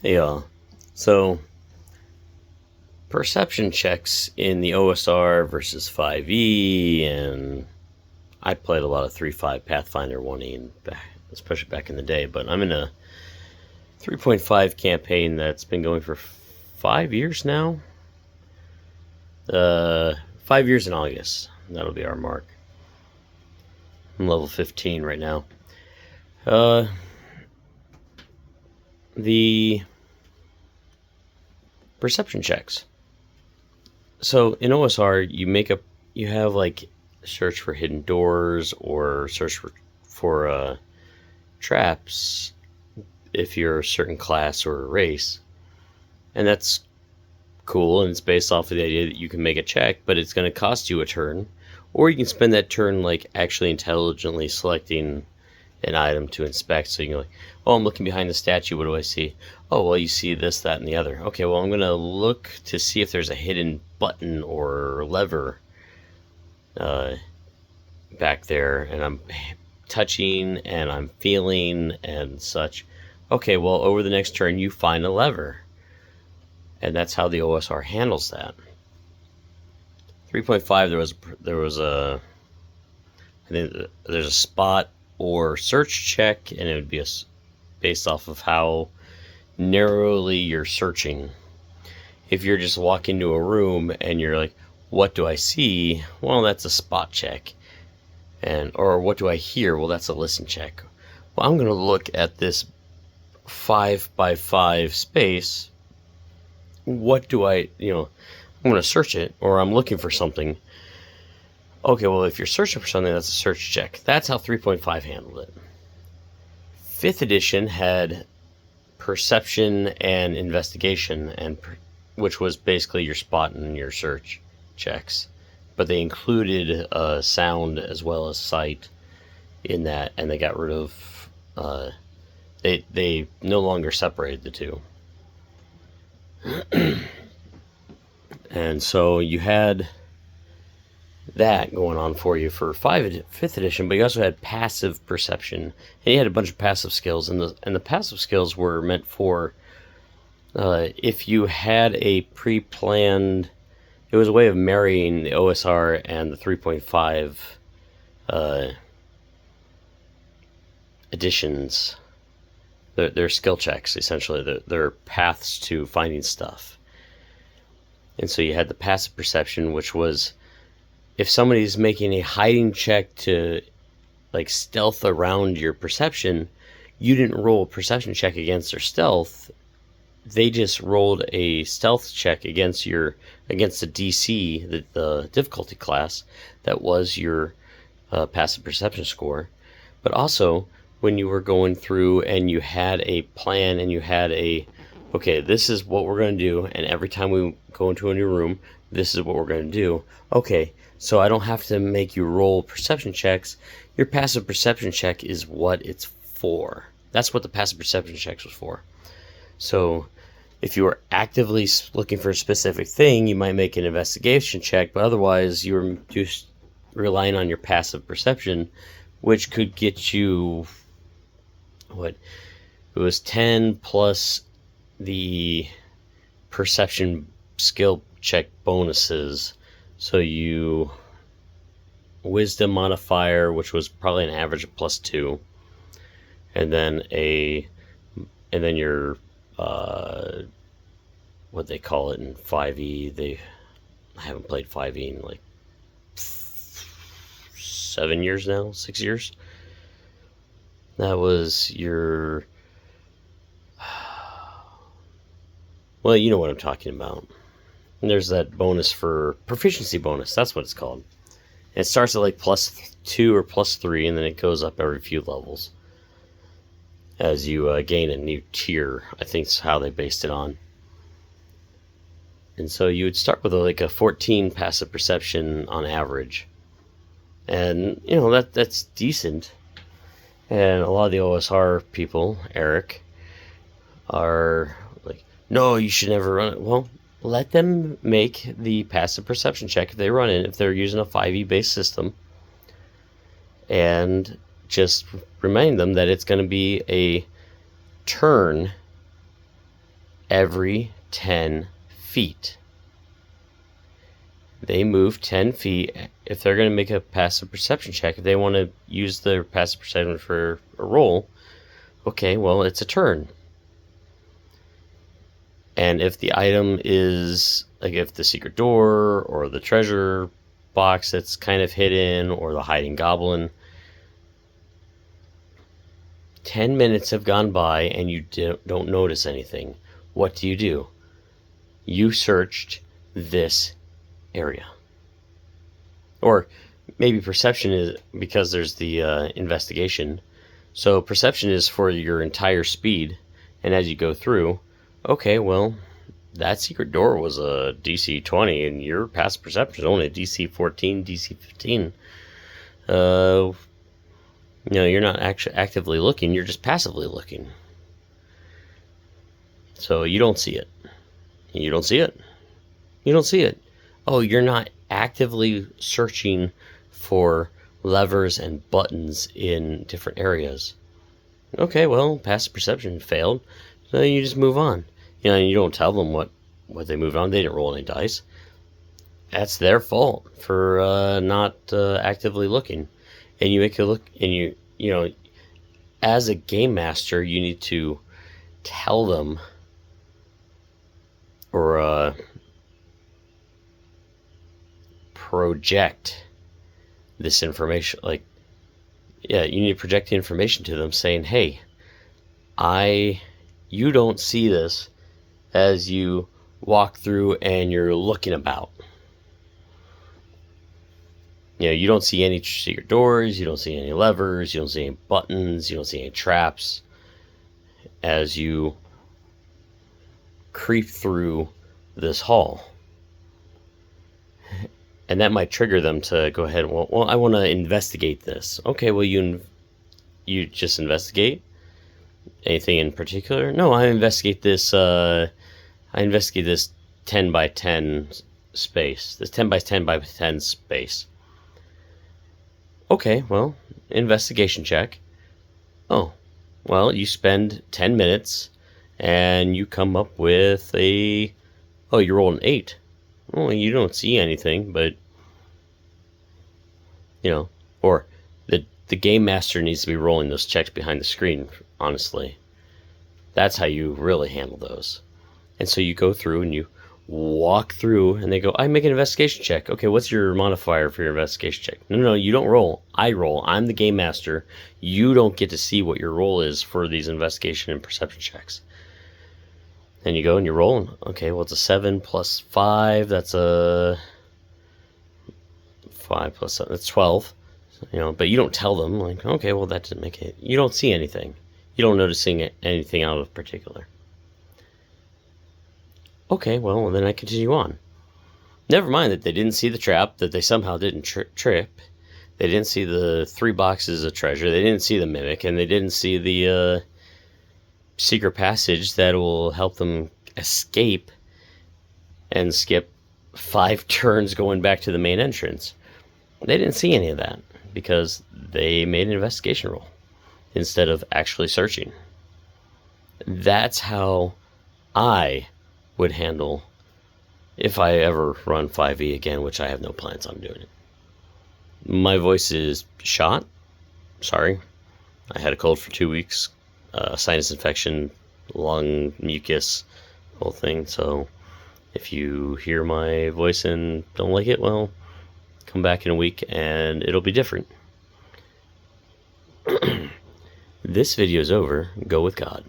Yeah. So perception checks in the OSR versus 5e, and I played a lot of 3.5 Pathfinder 1e, and especially back in the day. But I'm in a 3.5 campaign that's been going for 5 years now. 5 years in August. That'll be our mark. I'm level 15 right now. The perception checks. So in OSR, you have like search for hidden doors or search for traps if you're a certain class or a race, and that's cool. And it's based off of the idea that you can make a check, but it's going to cost you a turn, or you can spend that turn like actually intelligently selecting an item to inspect. So you're like, oh, I'm looking behind the statue. What do I see? Oh, well, you see this, that, and the other. Okay, well, I'm going to look to see if there's a hidden button or lever uh, back there, and I'm touching and I'm feeling and such. Okay, well, over the next turn, you find a lever. And that's how the OSR handles that. 3.5, I think there's a spot or search check, and it would be based off of how narrowly you're searching. If you're just walking to a room and you're like, what do I see? Well, that's a spot check. Or what do I hear? Well, that's a listen check. Well, I'm going to look at this 5x5 space. What do I'm going to search it, or I'm looking for something. Okay, well, if you're searching for something, that's a search check. That's how 3.5 handled it. 5th edition had perception and investigation, which was basically your spot and your search checks. But they included sound as well as sight in that, and they got rid of... they no longer separated the two. And so you had that going on for you for 5th edition, but you also had passive perception, and you had a bunch of passive skills, and the passive skills were meant for if you had a pre-planned. It was a way of marrying the OSR and the 3.5 editions. They're skill checks, essentially. They're paths to finding stuff. And so you had the passive perception, which was if somebody's making a hiding check to like stealth around your perception, you didn't roll a perception check against their stealth. They just rolled a stealth check against the DC, the difficulty class that was your passive perception score. But also, when you were going through and you had a plan and you had okay, this is what we're going to do, and every time we go into a new room, this is what we're going to do. Okay, so I don't have to make you roll perception checks. Your passive perception check is what it's for. That's what the passive perception checks was for. So if you were actively looking for a specific thing, you might make an investigation check, but otherwise you were just relying on your passive perception, which could get you, it was 10 plus the perception skill check bonuses. So you wisdom modifier, which was probably an average of +2, and then your what they call it in 5e. I haven't played 5e in like 7 years now, 6 years. That was your well, you know what I'm talking about. And there's that bonus for proficiency bonus. That's what it's called. It starts at like +2 or +3, and then it goes up every few levels as you gain a new tier. I think is how they based it on. And so you would start with like a 14 passive perception on average, and that's decent. And a lot of the OSR people, Eric, are like, no, you should never run it. Well, let them make the passive perception check if they run it, if they're using a 5e based system, and just remind them that it's going to be a turn every 10 feet. They move 10 feet if they're going to make a passive perception check. If they want to use their passive perception for a roll, okay, well, it's a turn. And if the item is, like if the secret door or the treasure box that's kind of hidden or the hiding goblin, 10 minutes have gone by and you don't notice anything. What do? You searched this area. Or maybe perception is because there's the investigation. So perception is for your entire speed, and as you go through, okay, well, that secret door was a DC 20 and your passive perception is only a DC 14, DC 15. You're not actually actively looking, you're just passively looking. So you don't see it. You don't see it. You don't see it. Oh, you're not actively searching for levers and buttons in different areas. Okay, well, passive perception failed. So you just move on. You don't tell them what they moved on. They didn't roll any dice. That's their fault for not actively looking. And you make a look, and as a game master, you need to tell them or project this information. You need to project the information to them saying, hey, you don't see this as you walk through and you're looking about. You don't see any secret doors, you don't see any levers, you don't see any buttons, you don't see any traps as you creep through this hall. And that might trigger them to go ahead and, well, I want to investigate this. Okay, well, you just investigate? Anything in particular? No, I investigate this 10 by 10 space. This 10 by 10 by 10 space. Okay, well, investigation check. Oh, well, you spend 10 minutes and you come up with you rolled an 8. Well, you don't see anything, but, or the game master needs to be rolling those checks behind the screen, honestly. That's how you really handle those. And so you go through and you walk through and they go, I make an investigation check. Okay, what's your modifier for your investigation check? No, you don't roll. I roll. I'm the game master. You don't get to see what your roll is for these investigation and perception checks. And you go and you roll. And, okay, well, it's a 7 plus 5. That's a 5 plus 7. That's 12. But you don't tell them, okay, well, that didn't make it. You don't see anything. You don't notice anything out of particular. Okay, well, then I continue on. Never mind that they didn't see the trap, that they somehow didn't trip. They didn't see the 3 boxes of treasure. They didn't see the mimic, and they didn't see the secret passage that will help them escape and skip 5 turns going back to the main entrance. They didn't see any of that because they made an investigation roll instead of actually searching. That's how I would handle if I ever run 5e again, which I have no plans on doing it. My voice is shot. Sorry. I had a cold for 2 weeks. Sinus infection, lung mucus, whole thing. So if you hear my voice and don't like it, well, come back in a week and it'll be different. This video is over. Go with God.